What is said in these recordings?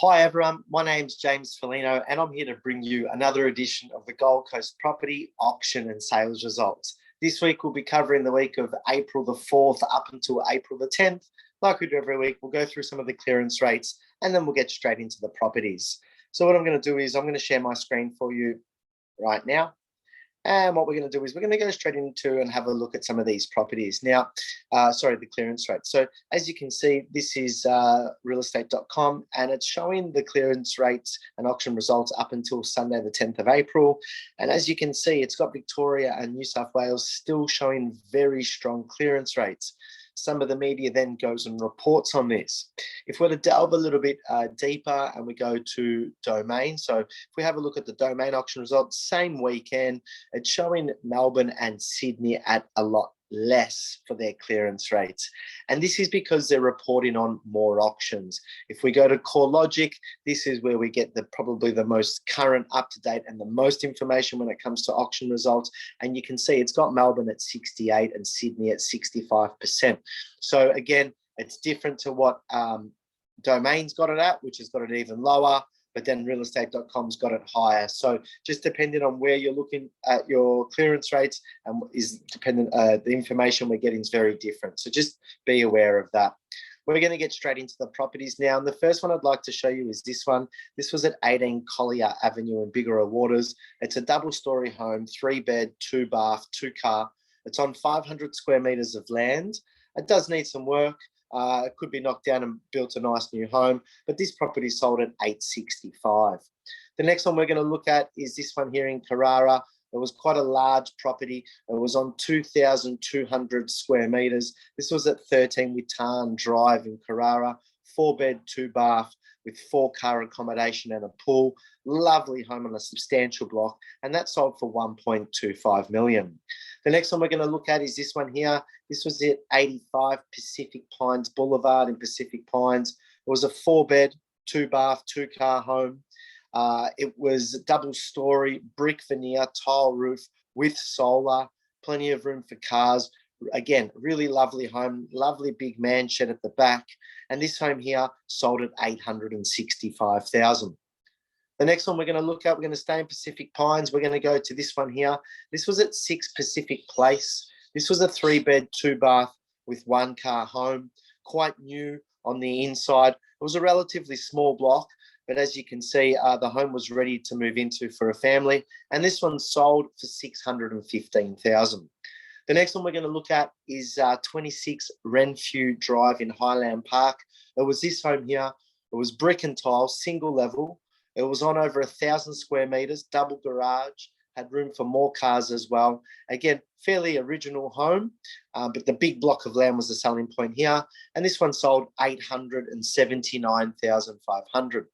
Hi everyone, my name's James Folino and I'm here to bring you another edition of the Gold Coast Property Auction and Sales Results. This week we'll be covering the week of April the 4th up until April the 10th. Like we do every week, we'll go through some of the clearance rates and then we'll get straight into the properties. So what I'm going to do is I'm going to share my screen for you right now. And what we're going to do is we're going to go straight into and have a look at some of these properties. Now, the clearance rate. So as you can see, this is realestate.com and it's showing the clearance rates and auction results up until Sunday, the 10th of April. And as you can see, it's got Victoria and New South Wales still showing very strong clearance rates. Some of the media then goes and reports on this. If we're to delve a little bit deeper and we go to Domain, so if we have a look at the Domain auction results, same weekend, it's showing Melbourne and Sydney at a lot less for their clearance rates. And this is because they're reporting on more auctions. If we go to CoreLogic, this is where we get probably the most current, up-to-date and the most information when it comes to auction results. And you can see it's got Melbourne at 68 and Sydney at 65%. So again, it's different to what Domain's got it at, which has got it even lower. But then realestate.com's got it higher. So just depending on where you're looking at your clearance rates and is dependent, the information we're getting is very different. So just be aware of that. We're going to get straight into the properties now. And the first one I'd like to show you is this one. This was at 18 Collier Avenue in Bigara Waters. It's a double-story home, 3-bed, 2-bath, 2-car. It's on 500 square meters of land. It does need some work. It could be knocked down and built a nice new home, but this property sold at $865. The next one we're going to look at is this one here in Carrara. It was quite a large property. It was on 2,200 square meters. This was at 13 Witan Drive in Carrara, 4-bed, 2-bath with 4-car accommodation and a pool. Lovely home on a substantial block, and that sold for $1.25 million. The next one we're going to look at is this one here. This was at 85 Pacific Pines Boulevard in Pacific Pines. It was a 4-bed, 2-bath, 2-car home. It was double-story, brick veneer, tile roof with solar, plenty of room for cars. Again, really lovely home, lovely big man shed at the back. And this home here sold at $865,000. The next one we're going to look at, we're going to stay in Pacific Pines. We're going to go to this one here. This was at 6 Pacific Place. This was a 3-bed, 2-bath with 1-car home, quite new on the inside. It was a relatively small block, but as you can see, the home was ready to move into for a family. And this one sold for $615,000. The next one we're going to look at is 26 Renfrew Drive in Highland Park. It was this home here. It was brick and tile, single level. It was on over 1,000 square meters, double garage, had room for more cars as well. Again, fairly original home, but the big block of land was the selling point here. And this one sold $879,500.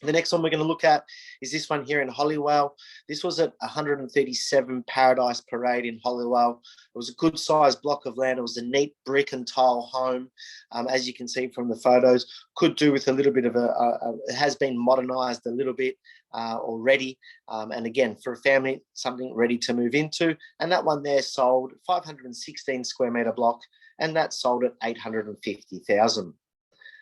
The next one we're going to look at is this one here in Holywell. This was at 137 Paradise Parade in Holywell. It was a good sized block of land. It was a neat brick and tile home. As you can see from the photos, could do with a little bit of it has been modernized a little bit already. And again, for a family, something ready to move into. And that one there sold 516 square meter block, and that sold at $850,000.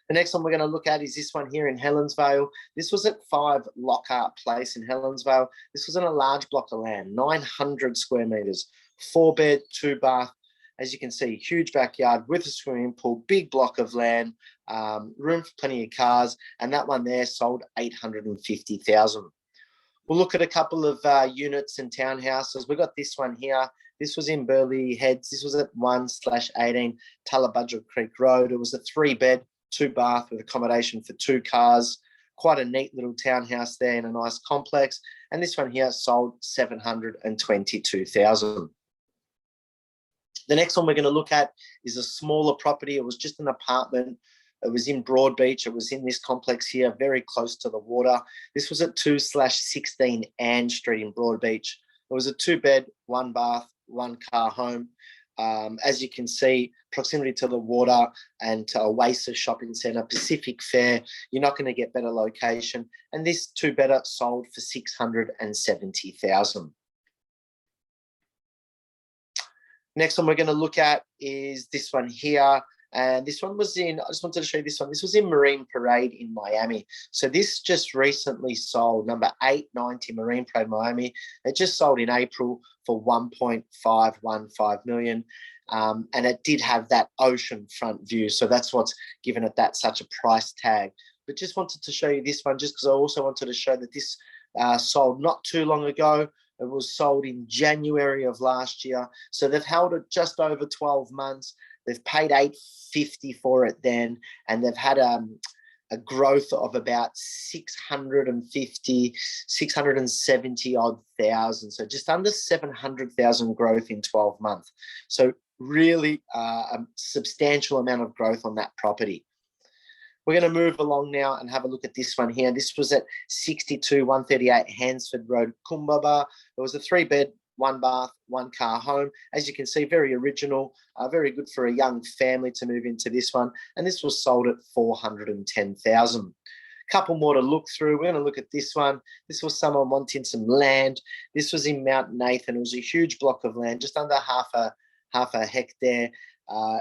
The next one we're going to look at is this one here in Helensvale. This was at 5 Lockhart Place in Helensvale. This was in a large block of land, 900 square meters, 4-bed, 2-bath. As you can see, huge backyard with a swimming pool, big block of land, room for plenty of cars, and that one there sold $850,000. We'll look at a couple of units and townhouses. We've got this one here. This was in Burleigh Heads. This was at 1/18 Tullabudgel Creek Road. It was a 3-bed, 2-bath with accommodation for 2 cars. Quite a neat little townhouse there in a nice complex. And this one here sold $722,000. The next one we're going to look at is a smaller property. It was just an apartment. It was in Broadbeach. It was in this complex here, very close to the water. This was at 2/16 Ann Street in Broadbeach. It was a 2-bed, 1-bath, 1-car home. As you can see, proximity to the water and to Oasis Shopping Centre, Pacific Fair, you're not going to get better location. And this 2-bedder sold for $670,000. Next one we're going to look at is this one here. And this one was I just wanted to show you this one. This was in Marine Parade in Miami. So this just recently sold, number 890 Marine Parade, Miami. It just sold in April for 1.515 million. And it did have that ocean front view. So that's what's given it that such a price tag. But just wanted to show you this one just because I also wanted to show that this sold not too long ago. It was sold in January of last year. So they've held it just over 12 months. They've paid $850 for it then, and they've had a growth of about 670 odd thousand. So just under 700,000 growth in 12 months. So really a substantial amount of growth on that property. We're going to move along now and have a look at this one here. This was at 62-138 Hansford Road, Kumbaba. It was a 3-bed, 1-bath, 1-car home. As you can see, very original, very good for a young family to move into this one. And this was sold at $410,000. Couple more to look through. We're going to look at this one. This was someone wanting some land. This was in Mount Nathan. It was a huge block of land, just under half a hectare.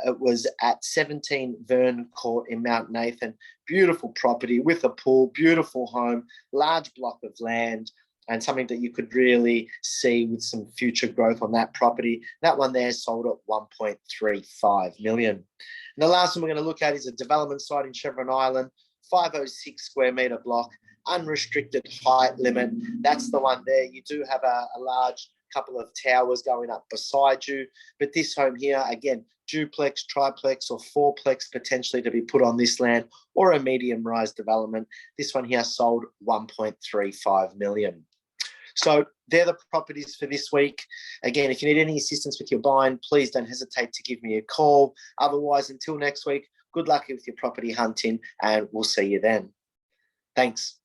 It was at 17 Vern Court in Mount Nathan. Beautiful property with a pool, beautiful home, large block of land, and something that you could really see with some future growth on that property. That one there sold at 1.35 million. And the last one we're going to look at is a development site in Chevron Island, 506 square metre block, unrestricted height limit. That's the one there. You do have a large couple of towers going up beside you. But this home here, again, duplex, triplex, or fourplex potentially to be put on this land, or a medium-rise development. This one here sold 1.35 million. So they're the properties for this week. Again, if you need any assistance with your buying, please don't hesitate to give me a call. Otherwise, until next week, good luck with your property hunting, and we'll see you then. Thanks.